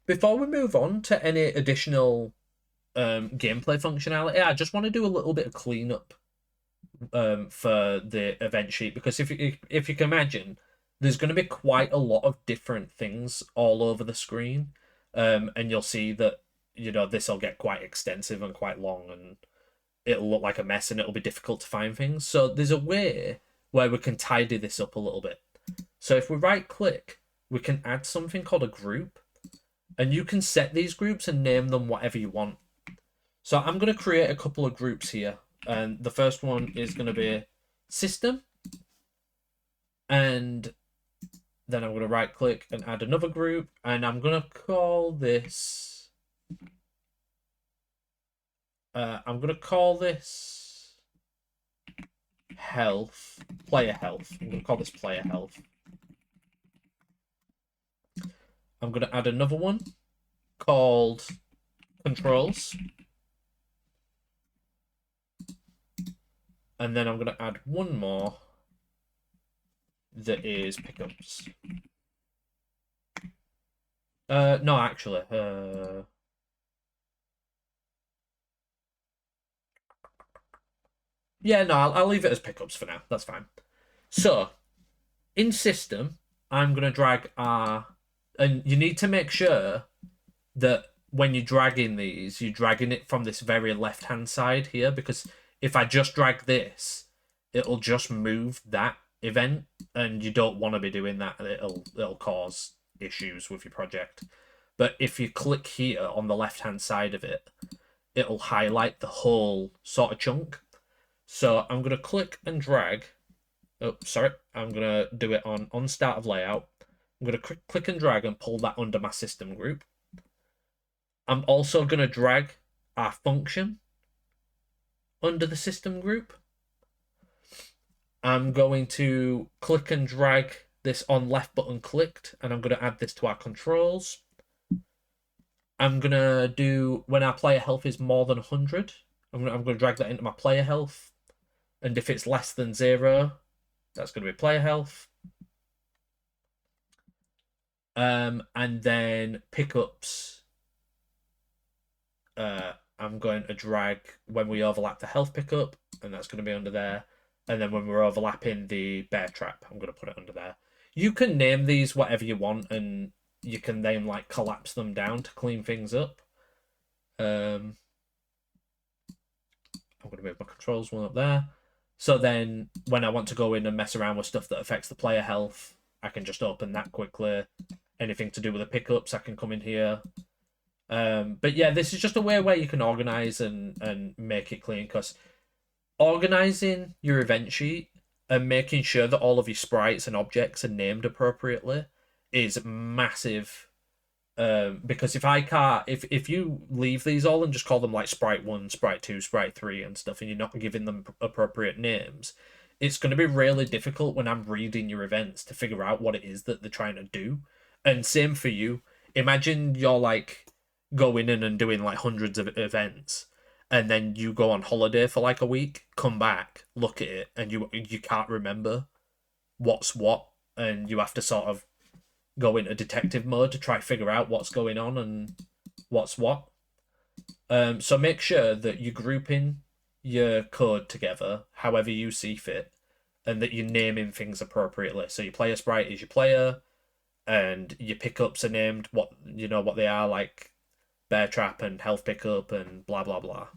before we move on to any additional gameplay functionality, I just want to do a little bit of cleanup for the event sheet, because if you can imagine, there's going to be quite a lot of different things all over the screen, and you'll see that this will get quite extensive and quite long, and it'll look like a mess, and it'll be difficult to find things. So there's a way where we can tidy this up a little bit. So if we right click, we can add something called a group, and you can set these groups and name them whatever you want. So I'm going to create a couple of groups here, and the first one is going to be system, and then I'm going to right click and add another group, and I'm going to call this health, player health. I'm going to call this player health. I'm going to add another one called controls, and then I'm going to add one more that is pickups. No, actually, yeah, no, I'll leave it as pickups for now. That's fine. So, in system, I'm gonna drag and you need to make sure that when you're dragging these, you're dragging it from this very left-hand side here, because if I just drag this, it'll just move that event, and you don't want to be doing that. It'll cause issues with your project. But if you click here on the left-hand side of it, it'll highlight the whole sort of chunk. So I'm gonna click and drag. Oh, sorry. I'm gonna do it on start of layout. I'm gonna click and drag and pull that under my system group. I'm also gonna drag our function under the system group. I'm going to click and drag this on left button clicked, and I'm going to add this to our controls. I'm going to do when our player health is more than 100. I'm going to drag that into my player health. And if it's less than 0, that's going to be player health. And then pickups. I'm going to drag when we overlap the health pickup, and that's going to be under there. And then when we're overlapping the bear trap, I'm going to put it under there. You can name these whatever you want, and you can then like collapse them down to clean things up. I'm going to move my controls one up there. So then when I want to go in and mess around with stuff that affects the player health, I can just open that quickly. Anything to do with the pickups, I can come in here. But yeah, this is just a way where you can organize and make it clean, because organizing your event sheet and making sure that all of your sprites and objects are named appropriately is massive. Because if you leave these all and just call them like sprite 1, sprite 2, sprite 3 and stuff, and you're not giving them appropriate names, it's going to be really difficult when I'm reading your events to figure out what it is that they're trying to do. And same for you. Imagine you're like going in and doing like hundreds of events, and then you go on holiday for like a week, come back, look at it, and you can't remember what's what, and you have to sort of go into detective mode to try figure out what's going on and what's what. So make sure that you're grouping your code together however you see fit, and that you're naming things appropriately. So your player sprite is your player, and your pickups are named what they are, like bear trap and health pickup and blah blah blah.